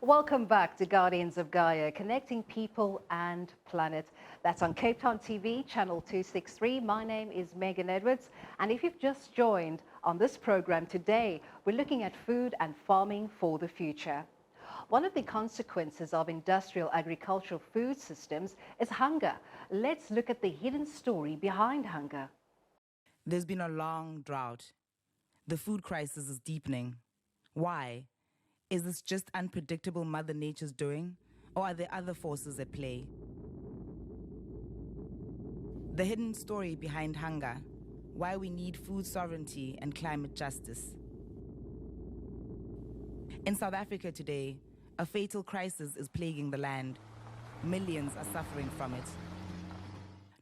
Welcome back to Guardians of Gaia, connecting people and planet. That's on Cape Town TV, channel 263. My name is Megan Edwards, and if you've just joined on this program today, we're looking at food and farming for the future. One of the consequences of industrial agricultural food systems is hunger. Let's look at the hidden story behind hunger. There's been a long drought. The food crisis is deepening. Why? Is this just unpredictable Mother Nature's doing, or are there other forces at play? The hidden story behind hunger, why we need food sovereignty and climate justice. In South Africa today, a fatal crisis is plaguing the land. Millions are suffering from it.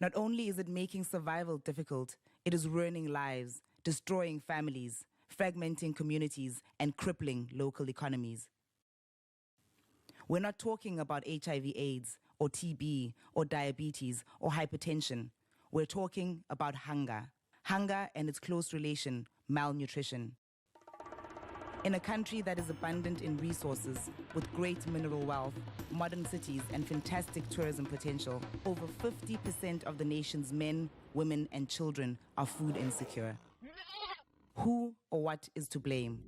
Not only is it making survival difficult, it is ruining lives, destroying families, fragmenting communities, and crippling local economies. We're not talking about HIV/AIDS, or TB, or diabetes, or hypertension. We're talking about hunger. Hunger and its close relation, malnutrition. In a country that is abundant in resources, with great mineral wealth, modern cities, and fantastic tourism potential, over 50% of the nation's men, women, and children are food insecure. Who or what is to blame?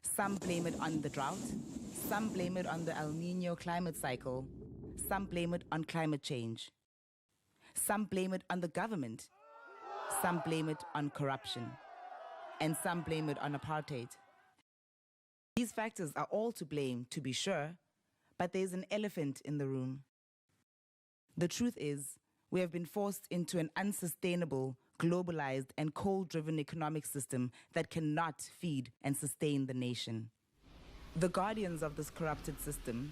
Some blame it on the drought, some blame it on the El Nino climate cycle, some blame it on climate change. Some blame it on the government, some blame it on corruption, and some blame it on apartheid. These factors are all to blame, to be sure, but there's an elephant in the room. The truth is, we have been forced into an unsustainable, globalized, and coal-driven economic system that cannot feed and sustain the nation. The guardians of this corrupted system,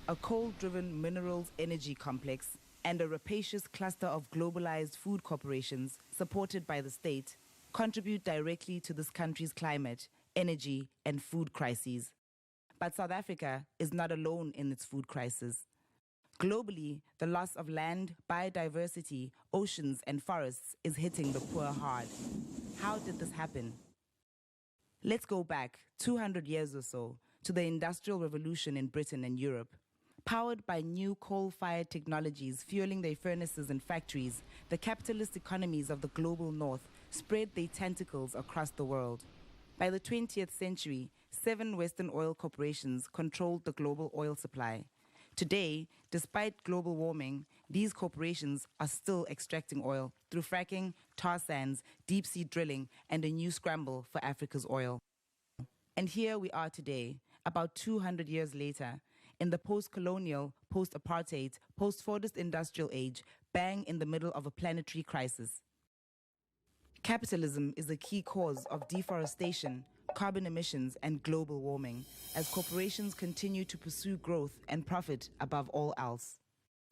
a coal-driven minerals energy complex, and a rapacious cluster of globalized food corporations supported by the state, contribute directly to this country's climate, energy, and food crises. But South Africa is not alone in its food crisis. Globally, the loss of land, biodiversity, oceans, and forests is hitting the poor hard. How did this happen? Let's go back 200 years or so to the Industrial Revolution in Britain and Europe. Powered by new coal-fired technologies fueling their furnaces and factories, the capitalist economies of the global north spread their tentacles across the world. By the 20th century, 7 Western oil corporations controlled the global oil supply. Today, despite global warming, these corporations are still extracting oil through fracking, tar sands, deep-sea drilling, and a new scramble for Africa's oil. And here we are today, about 200 years later, in the post-colonial, post-apartheid, post-Fordist industrial age, bang in the middle of a planetary crisis. Capitalism is a key cause of deforestation, carbon emissions, and global warming, as corporations continue to pursue growth and profit above all else.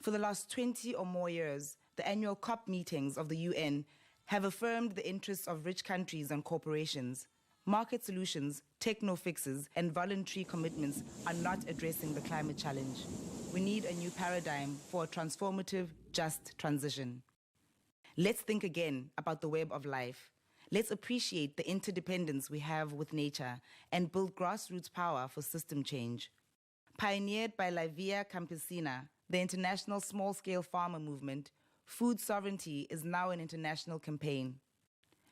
For the last 20 or more years, the annual COP meetings of the UN have affirmed the interests of rich countries and corporations. Market solutions, techno fixes, and voluntary commitments are not addressing the climate challenge. We need a new paradigm for a transformative, just transition. Let's think again about the web of life. Let's appreciate the interdependence we have with nature and build grassroots power for system change. Pioneered by La Via Campesina, the international small-scale farmer movement, food sovereignty is now an international campaign.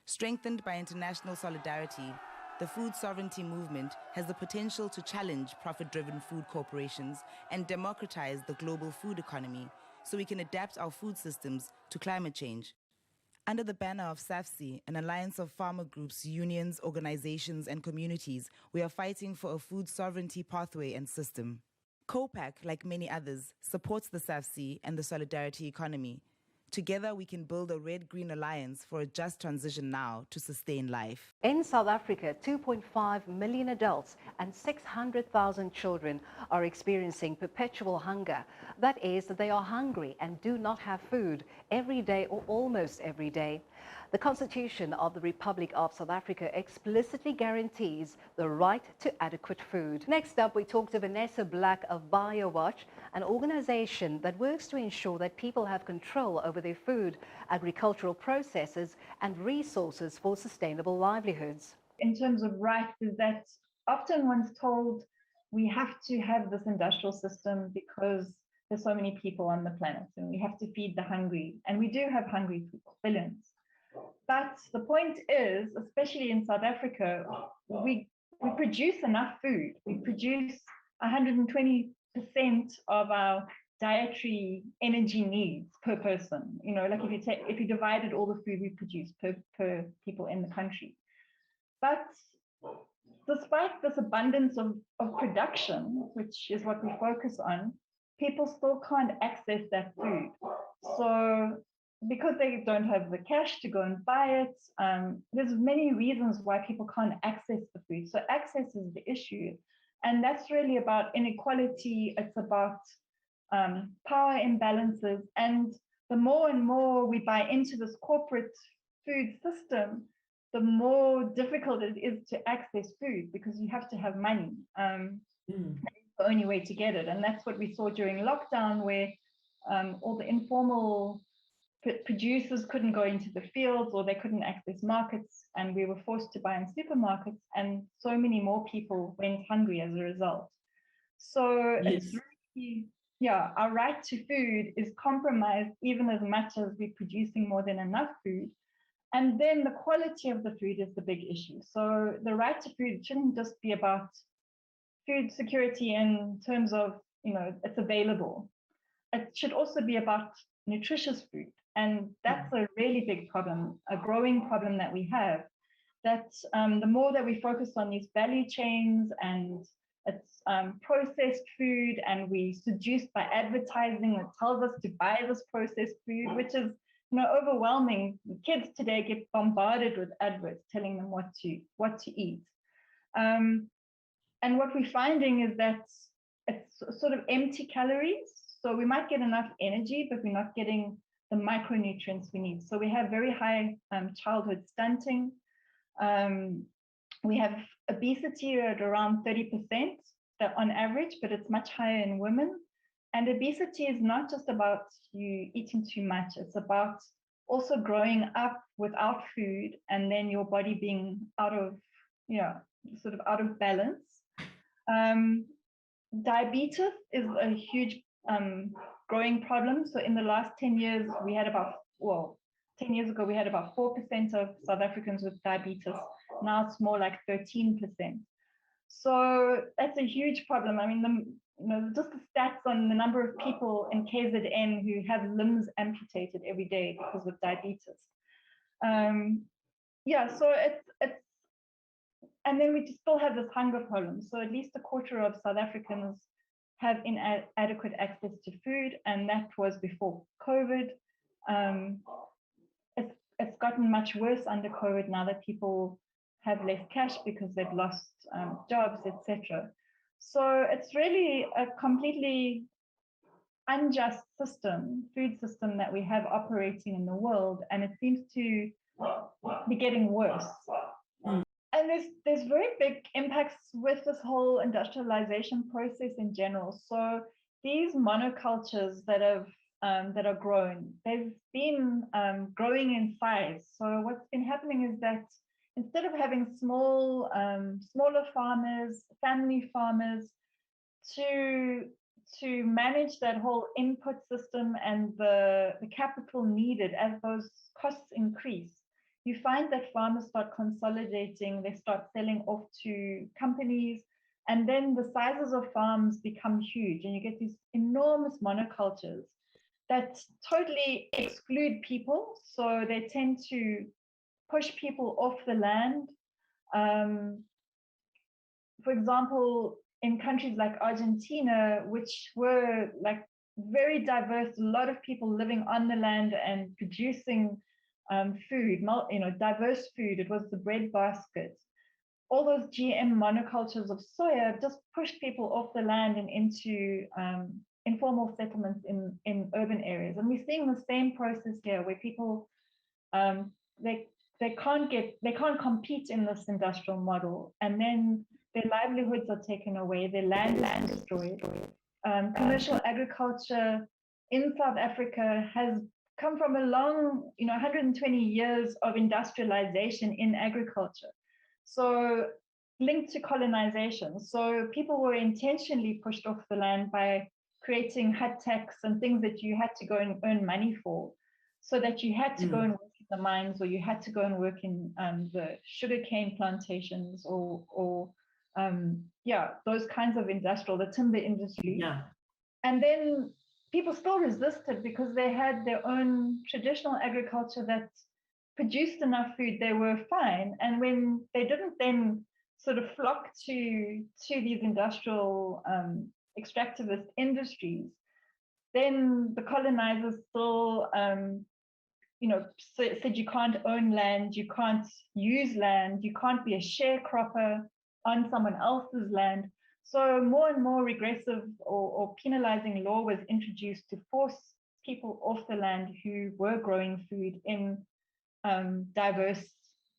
Strengthened by international solidarity, the food sovereignty movement has the potential to challenge profit-driven food corporations and democratize the global food economy so we can adapt our food systems to climate change. Under the banner of SAFC, an alliance of farmer groups, unions, organizations, and communities, we are fighting for a food sovereignty pathway and system. COPAC, like many others, supports the SAFC and the solidarity economy. Together, we can build a red-green alliance for a just transition now to sustain life. In South Africa, 2.5 million adults and 600,000 children are experiencing perpetual hunger. That is, they are hungry and do not have food every day or almost every day. The Constitution of the Republic of South Africa explicitly guarantees the right to adequate food. Next up, we talk to Vanessa Black of Biowatch, an organization that works to ensure that people have control over their food, agricultural processes, and resources for sustainable livelihoods. In terms of rights, is that often one's told we have to have this industrial system because there's so many people on the planet and we have to feed the hungry. And we do have hungry people, billions. But the point is, especially in South Africa, we produce enough food. We produce 120% of our dietary energy needs per person. You know, like if you divided all the food we produce per people in the country. But despite this abundance of production, which is what we focus on, people still can't access that food. So because they don't have the cash to go and buy it, there's many reasons why people can't access the food. So access is the issue. And that's really about inequality. It's about power imbalances. And the more and more we buy into this corporate food system, the more difficult it is to access food because you have to have money. It's the only way to get it. And that's what we saw during lockdown, where all the informal producers couldn't go into the fields or they couldn't access markets, and we were forced to buy in supermarkets, and so many more people went hungry as a result. So Yes. it's really, yeah, our right to food is compromised even as much as we're producing more than enough food. And then the quality of the food is the big issue. So the right to food shouldn't just be about food security in terms of, you know, it's available. It should also be about nutritious food. And that's a really big problem, a growing problem that we have, that the more that we focus on these value chains and it's processed food, and we seduced by advertising that tells us to buy this processed food, which is, you know, overwhelming. Kids today get bombarded with adverts telling them what to eat. And what we're finding is that it's sort of empty calories. So we might get enough energy, but we're not getting the micronutrients we need. So we have very high childhood stunting. We have obesity at around 30% on average, but it's much higher in women. And obesity is not just about you eating too much. It's about also growing up without food and then your body being out of, you know, sort of out of balance. Diabetes is a huge growing problem. So in the last 10 years, we had about, 10 years ago, we had about 4% of South Africans with diabetes. Now it's more like 13%. So that's a huge problem. I mean, just the stats on the number of people in KZN who have limbs amputated every day because of diabetes. So it's, and then we still have this hunger problem. So at least a quarter of South Africans have inadequate access to food, and that was before COVID. It's gotten much worse under COVID now that people have less cash because they've lost jobs, etc. So it's really a completely unjust food system that we have operating in the world, and it seems to be getting worse. And there's very big impacts with this whole industrialization process in general. So these monocultures that are grown, they've been growing in size. So what's been happening is that instead of having smaller farmers, family farmers, to manage that whole input system and the capital needed as those costs increase, you find that farmers start consolidating, they start selling off to companies, and then the sizes of farms become huge, and you get these enormous monocultures that totally exclude people. So they tend to push people off the land. For example, in countries like Argentina, which were like very diverse, a lot of people living on the land and producing food, diverse food. It was the bread basket. All those GM monocultures of soya just pushed people off the land and into informal settlements in urban areas. And we're seeing the same process here, where people they can't compete in this industrial model, and then their livelihoods are taken away, their land is destroyed. Commercial agriculture in South Africa has come from a long, 120 years of industrialization in agriculture. So linked to colonization. So people were intentionally pushed off the land by creating hut tax and things that you had to go and earn money for, so that you had to go and work in the mines, or you had to go and work in the sugarcane plantations, or yeah, those kinds of industrial, the timber industry. Yeah. And then people still resisted because they had their own traditional agriculture that produced enough food, they were fine. And when they didn't then sort of flock to these industrial extractivist industries, then the colonizers still said you can't own land, you can't use land, you can't be a sharecropper on someone else's land. So more and more regressive or penalizing law was introduced to force people off the land who were growing food in diverse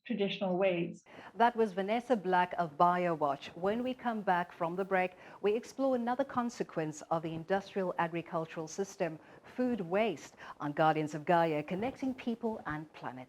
traditional ways. That was Vanessa Black of Biowatch. When we come back from the break, we explore another consequence of the industrial agricultural system, food waste, on Guardians of Gaia, connecting people and planet.